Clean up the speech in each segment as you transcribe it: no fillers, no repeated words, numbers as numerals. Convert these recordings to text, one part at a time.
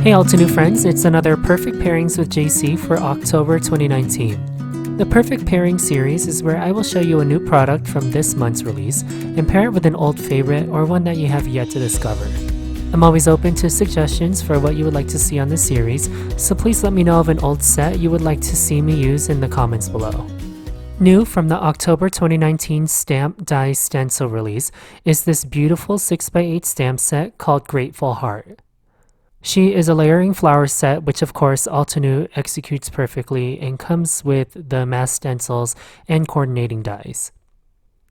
Hey Altenew friends, it's another Perfect Pairings with Jaycee for October 2019. The Perfect Pairing series is where I will show you a new product from this month's release and pair it with an old favorite or one that you have yet to discover. I'm always open to suggestions for what you would like to see on this series, so please let me know of an old set you would like to see me use in the comments below. New from the October 2019 Stamp Die Stencil release is this beautiful 6x8 stamp set called Grateful Heart. She is a layering flower set, which of course Altenew executes perfectly and comes with the mass stencils and coordinating dies.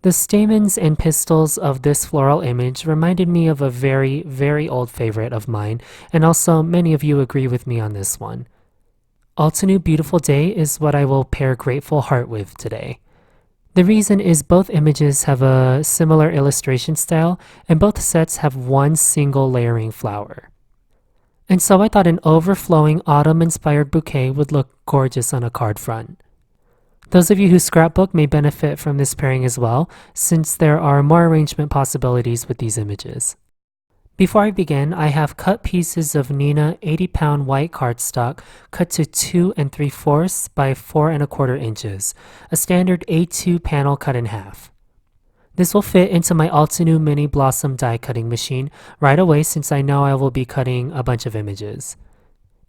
The stamens and pistils of this floral image reminded me of a very old favorite of mine, and also many of you agree with me on this one. Altenew Beautiful Day is what I will pair Grateful Heart with today. The reason is both images have a similar illustration style and both sets have one single layering flower. And so I thought an overflowing autumn-inspired bouquet would look gorgeous on a card front. Those of you who scrapbook may benefit from this pairing as well, since there are more arrangement possibilities with these images. Before I begin, I have cut pieces of Neenah 80-pound white cardstock cut to 2 3/4 by 4 1/4 inches, a standard A2 panel cut in half. This will fit into my Altenew Mini Blossom die cutting machine right away since I know I will be cutting a bunch of images.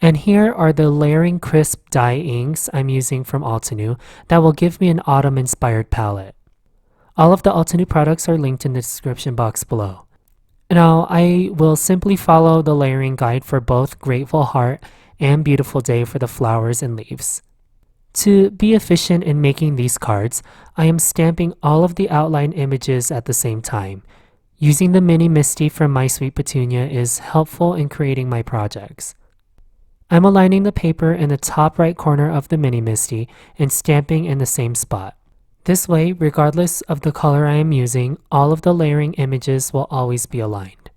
And here are the layering crisp die inks I'm using from Altenew that will give me an autumn inspired palette. All of the Altenew products are linked in the description box below. Now I will simply follow the layering guide for both Grateful Heart and Beautiful Day for the flowers and leaves. To be efficient in making these cards, I am stamping all of the outline images at the same time. Using the Mini Misty from My Sweet Petunia is helpful in creating my projects. I'm aligning the paper in the top right corner of the Mini Misty and stamping in the same spot. This way, regardless of the color I am using, all of the layering images will always be aligned.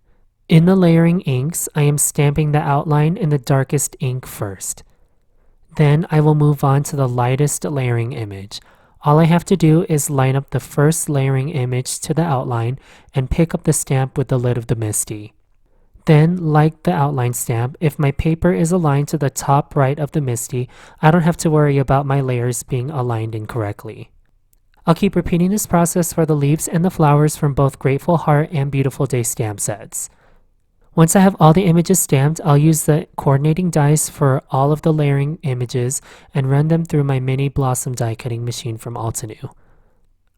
In the layering inks, I am stamping the outline in the darkest ink first. Then I will move on to the lightest layering image. All I have to do is line up the first layering image to the outline and pick up the stamp with the lid of the Misty. Then, like the outline stamp, if my paper is aligned to the top right of the Misty, I don't have to worry about my layers being aligned incorrectly. I'll keep repeating this process for the leaves and the flowers from both Grateful Heart and Beautiful Day stamp sets. Once I have all the images stamped, I'll use the coordinating dies for all of the layering images and run them through my Mini Blossom die cutting machine from Altenew.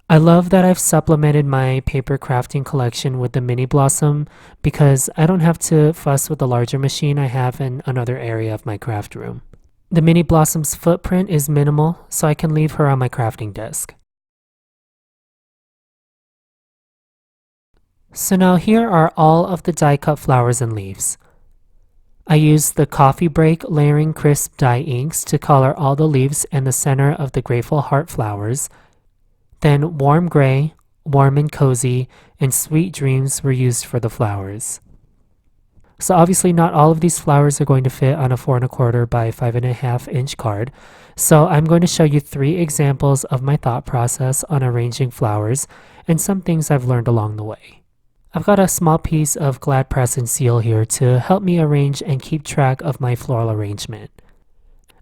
I love that I've supplemented my paper crafting collection with the Mini Blossom because I don't have to fuss with the larger machine I have in another area of my craft room. The Mini Blossom's footprint is minimal, so I can leave her on my crafting desk. So now here are all of the die cut flowers and leaves. I used the Coffee Break Layering Crisp die inks to color all the leaves and the center of the Grateful Heart flowers. Then Warm Gray, Warm and Cozy, and Sweet Dreams were used for the flowers. So obviously not all of these flowers are going to fit on a 4 1/4 by 5 1/2 inch card. So I'm going to show you 3 examples of my thought process on arranging flowers and some things I've learned along the way. I've got a small piece of Glad Press and Seal here to help me arrange and keep track of my floral arrangement.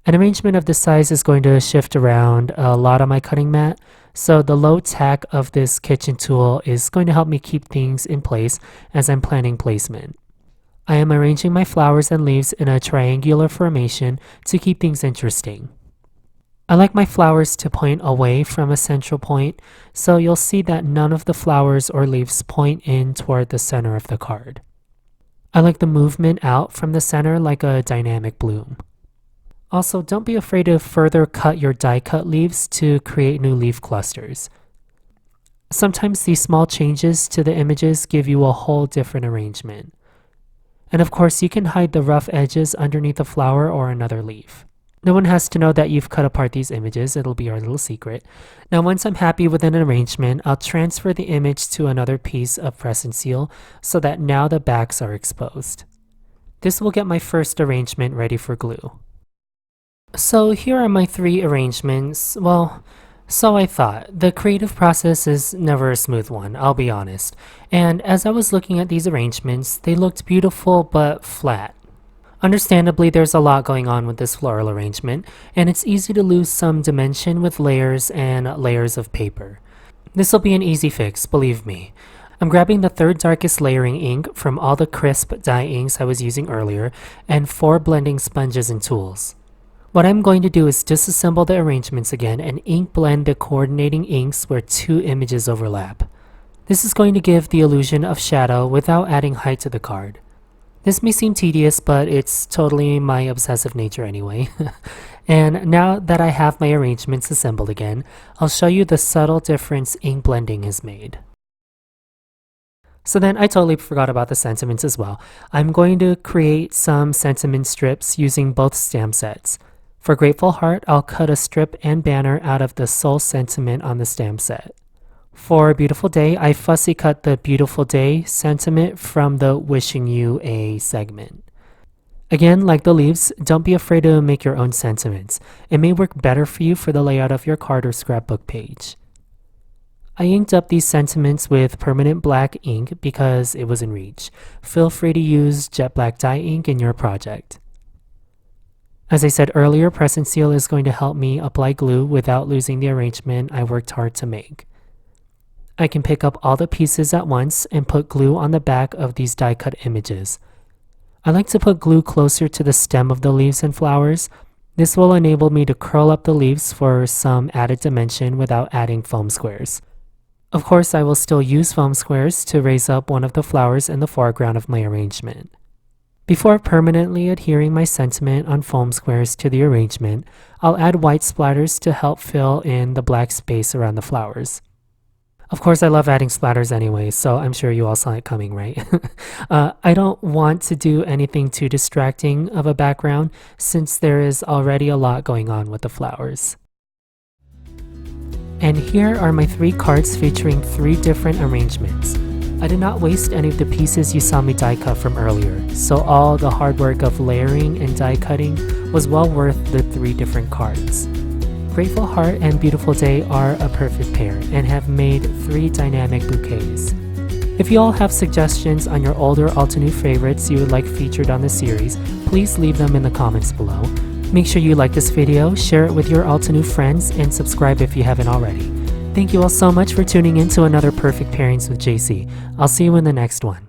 An arrangement of this size is going to shift around a lot on my cutting mat, so the low tack of this kitchen tool is going to help me keep things in place as I'm planning placement. I am arranging my flowers and leaves in a triangular formation to keep things interesting. I like my flowers to point away from a central point, so you'll see that none of the flowers or leaves point in toward the center of the card. I like the movement out from the center like a dynamic bloom. Also, don't be afraid to further cut your die cut leaves to create new leaf clusters. Sometimes these small changes to the images give you a whole different arrangement. And of course, you can hide the rough edges underneath a flower or another leaf. No one has to know that you've cut apart these images, it'll be our little secret. Now once I'm happy with an arrangement, I'll transfer the image to another piece of press and seal so that now the backs are exposed. This will get my first arrangement ready for glue. So here are my 3 arrangements. Well, so I thought. The creative process is never a smooth one, I'll be honest. And as I was looking at these arrangements, they looked beautiful but flat. Understandably, there's a lot going on with this floral arrangement, and it's easy to lose some dimension with layers and layers of paper. This will be an easy fix, believe me. I'm grabbing the third darkest layering ink from all the crisp dye inks I was using earlier, and 4 blending sponges and tools. What I'm going to do is disassemble the arrangements again and ink blend the coordinating inks where 2 images overlap. This is going to give the illusion of shadow without adding height to the card. This may seem tedious, but it's totally my obsessive nature anyway. And now that I have my arrangements assembled again, I'll show you the subtle difference ink blending has made. So then I totally forgot about the sentiments as well. I'm going to create some sentiment strips using both stamp sets. For Grateful Heart, I'll cut a strip and banner out of the Soul sentiment on the stamp set. For Beautiful Day, I fussy cut the Beautiful Day sentiment from the Wishing You a segment. Again, like the leaves, don't be afraid to make your own sentiments. It may work better for you for the layout of your card or scrapbook page. I inked up these sentiments with permanent black ink because it was in reach. Feel free to use jet black dye ink in your project. As I said earlier, press and seal is going to help me apply glue without losing the arrangement I worked hard to make. I can pick up all the pieces at once and put glue on the back of these die cut images. I like to put glue closer to the stem of the leaves and flowers. This will enable me to curl up the leaves for some added dimension without adding foam squares. Of course, I will still use foam squares to raise up one of the flowers in the foreground of my arrangement. Before permanently adhering my sentiment on foam squares to the arrangement, I'll add white splatters to help fill in the black space around the flowers. Of course, I love adding splatters anyway, so I'm sure you all saw it coming, right? I don't want to do anything too distracting of a background since there is already a lot going on with the flowers. And here are my 3 cards featuring 3 different arrangements. I did not waste any of the pieces you saw me die cut from earlier, so all the hard work of layering and die cutting was well worth the 3 different cards. Grateful Heart and Beautiful Day are a perfect pair and have made 3 dynamic bouquets. If you all have suggestions on your older Altenew favorites you would like featured on the series, please leave them in the comments below. Make sure you like this video, share it with your Altenew friends, and subscribe if you haven't already. Thank you all so much for tuning in to another Perfect Pairings with Jaycee. I'll see you in the next one.